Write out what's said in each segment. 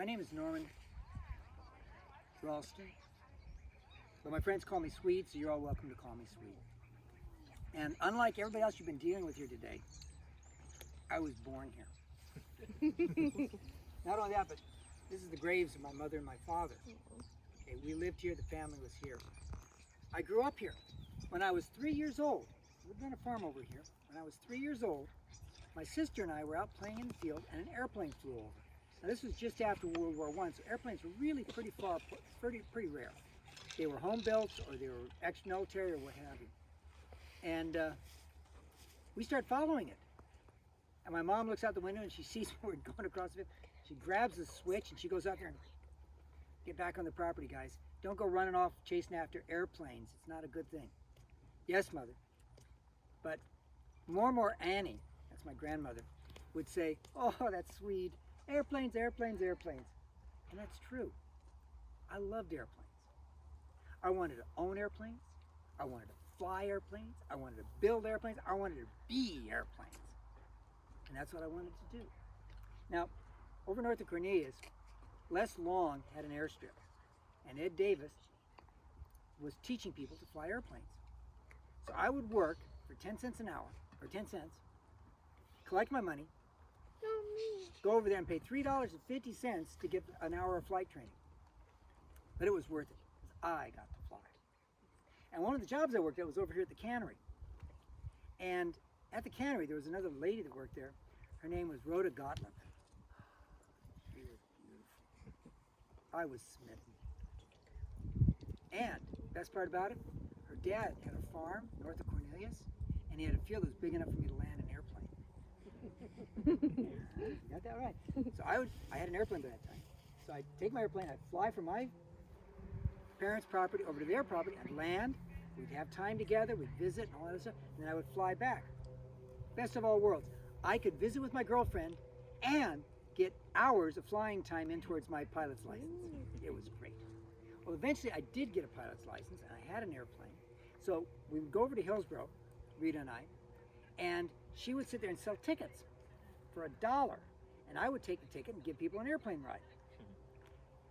My name is Norman Ralston, but my friends call me Swede, so you're all welcome to call me Swede. And unlike everybody else you've been dealing with here today, I was born here. Not only that, but this is the graves of my mother and my father. Okay, we lived here, the family was here. I grew up here. When I was 3 years old, we lived on a farm over here. When I was 3 years old, my sister and I were out playing in the field and an airplane flew over. Now this was just after World War I, so airplanes were really pretty rare. They were home built or they were ex-military or what have you. And we start following it. And my mom looks out the window and she sees we're going across the field. She grabs the switch and she goes out there and get back on the property, guys. Don't go running off chasing after airplanes. It's not a good thing. Yes, mother. But more and more Annie, that's my grandmother, would say, oh, that's Swede. Airplanes, airplanes, airplanes. And that's true. I loved airplanes. I wanted to own airplanes. I wanted to fly airplanes. I wanted to build airplanes. I wanted to be airplanes. And that's what I wanted to do. Now, over north of Cornelius, Les Long had an airstrip. And Ed Davis was teaching people to fly airplanes. So I would work for 10 cents an hour, or 10 cents, collect my money, go over there and pay $3.50 to get an hour of flight training. But it was worth it, because I got to fly. And one of the jobs I worked at was over here at the cannery. And at the cannery, there was another lady that worked there. Her name was Radah Ralston. She was beautiful. I was smitten. And best part about it, her dad had a farm north of Cornelius, and he had a field that was big enough for me to land an airplane. You got that right. So I had an airplane by that time. So I'd take my airplane, I'd fly from my parents' property over to their property, I'd land, we'd have time together, we'd visit and all that stuff, and then I would fly back. Best of all worlds. I could visit with my girlfriend and get hours of flying time in towards my pilot's license. It was great. Well, eventually I did get a pilot's license and I had an airplane. So we would go over to Hillsborough, Rita and I, and she would sit there and sell tickets for $1. And I would take the ticket and give people an airplane ride.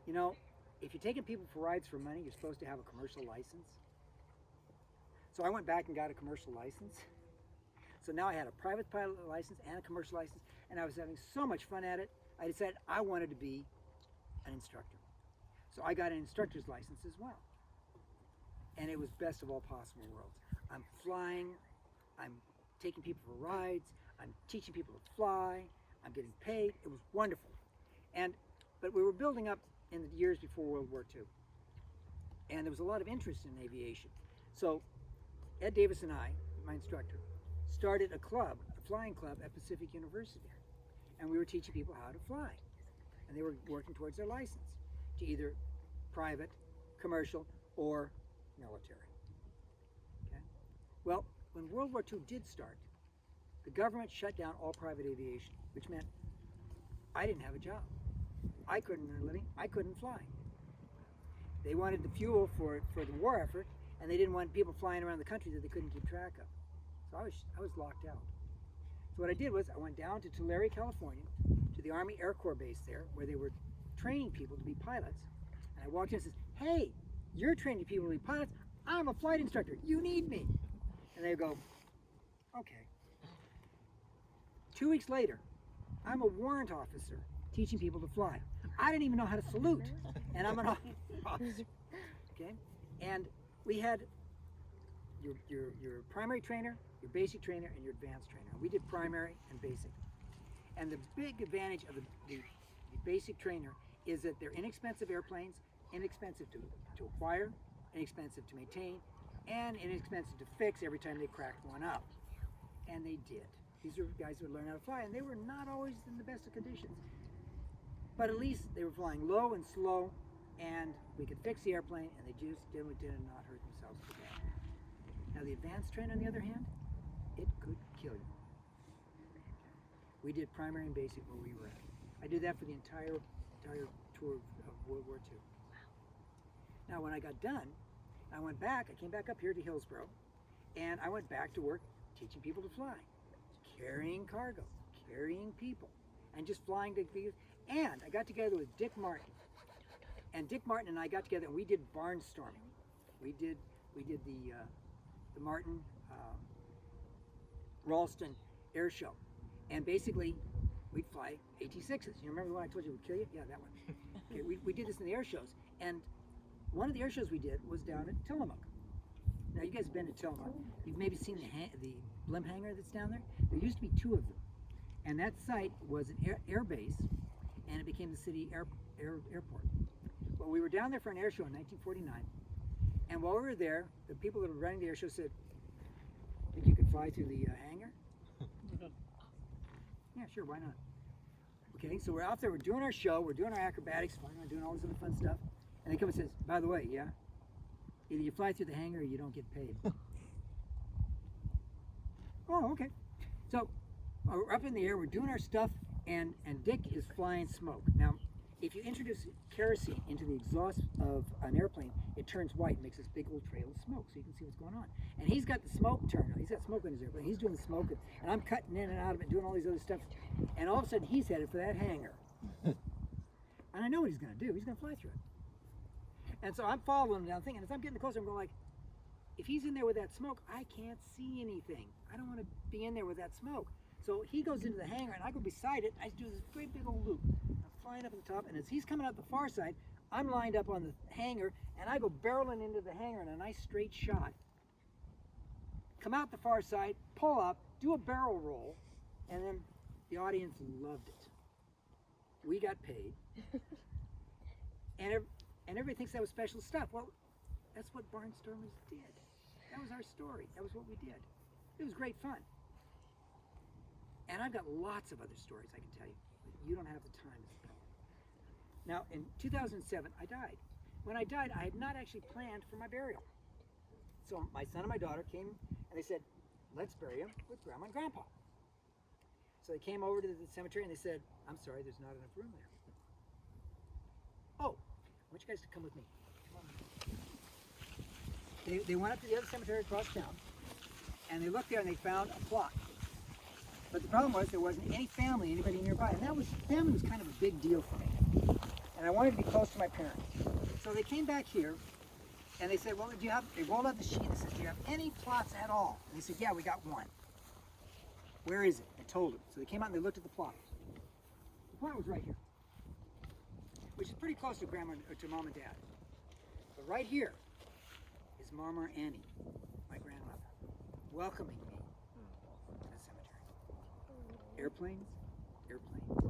You know, if you're taking people for rides for money, you're supposed to have a commercial license. So I went back and got a commercial license. So now I had a private pilot license and a commercial license, and I was having so much fun at it, I decided I wanted to be an instructor. So I got an instructor's license as well. And it was best of all possible worlds. I'm flying, I'm taking people for rides, I'm teaching people to fly, I'm getting paid. It was wonderful. But we were building up in the years before World War II. And there was a lot of interest in aviation. So Ed Davis and I, my instructor, started a club, a flying club at Pacific University. And we were teaching people how to fly. And they were working towards their license to either private, commercial, or military. Okay? Well, when World War II did start, the government shut down all private aviation, which meant I didn't have a job. I couldn't earn a living. I couldn't fly. They wanted the fuel for the war effort, and they didn't want people flying around the country that they couldn't keep track of. So I was locked out. So what I did was I went down to Tulare, California, to the Army Air Corps base there, where they were training people to be pilots. And I walked in and said, hey, you're training people to be pilots. I'm a flight instructor. You need me. And they go, okay. 2 weeks later, I'm a warrant officer teaching people to fly. I didn't even know how to salute, and I'm an officer. Okay? And we had your primary trainer, your basic trainer, and your advanced trainer. We did primary and basic. And the big advantage of the basic trainer is that they're inexpensive airplanes, inexpensive to acquire, inexpensive to maintain, and inexpensive to fix every time they cracked one up. And they did. These were guys who would learn how to fly, and they were not always in the best of conditions. But at least they were flying low and slow, and we could fix the airplane, and they just did not hurt themselves too bad. Now the advanced trainer, on the other hand, it could kill you. We did primary and basic where we were at. I did that for the entire tour of World War II. Now when I got done, I went back, I came back up here to Hillsborough, and I went back to work teaching people to fly, carrying cargo, carrying people, and just flying to be, And I got together with Dick Martin. And Dick Martin and I got together and we did barnstorming. We did the Martin Ralston air show. And basically, we'd fly AT-6s. You remember the one I told you would kill you? Yeah, that one. Okay, we did this in the air shows. And one of the air shows we did was down at Tillamook. Now, you guys have been to Tillamook. You've maybe seen the blimp hangar that's down there. There used to be 2 of them. And that site was an air base, and it became the city airport. Well, we were down there for an air show in 1949. And while we were there, the people that were running the air show said, "Think you could fly through the hangar?" Yeah, sure, why not? Okay, so we're out there, we're doing our show, we're doing our acrobatics, flying around, doing all this other fun stuff. And they come and says, "By the way, yeah, either you fly through the hangar or you don't get paid." Oh, okay. So we're up in the air, we're doing our stuff, and Dick is flying smoke. Now, if you introduce kerosene into the exhaust of an airplane, it turns white and makes this big old trail of smoke, so you can see what's going on. And he's got the smoke turned on. He's got smoke in his airplane. He's doing the smoke, and I'm cutting in and out of it, doing all these other stuff. And all of a sudden, he's headed for that hangar. And I know what he's going to do. He's going to fly through it. And so I'm following him down, thinking, as I'm getting closer, I'm going like, if he's in there with that smoke, I can't see anything. I don't want to be in there with that smoke. So he goes into the hangar, and I go beside it. I do this great big old loop. I'm flying up at the top, and as he's coming out the far side, I'm lined up on the hangar, and I go barreling into the hangar in a nice straight shot. Come out the far side, pull up, do a barrel roll, and then the audience loved it. We got paid. And everybody thinks that was special stuff. Well, that's what barnstormers did. That was our story. That was what we did. It was great fun. And I've got lots of other stories I can tell you, but you don't have the time to tell. Now, in 2007, I died. When I died, I had not actually planned for my burial. So my son and my daughter came, and they said, "Let's bury him with Grandma and Grandpa." So they came over to the cemetery, and they said, "I'm sorry, there's not enough room there." "Oh, I want you guys to come with me. Come on." They went up to the other cemetery across town, and they looked there, and they found a plot. But the problem was there wasn't anybody nearby, and family was kind of a big deal for me. And I wanted to be close to my parents. So they came back here, and they said, "Well, they rolled out the sheet and said, do you have any plots at all?" And they said, "Yeah, we got one." "Where is it?" I told them. So they came out and they looked at the plot. The plot was right here, which is pretty close to Grandma, or to Mom and Dad. But right here is Mama Annie, my grandmother, welcoming me to the cemetery. Airplanes, airplanes,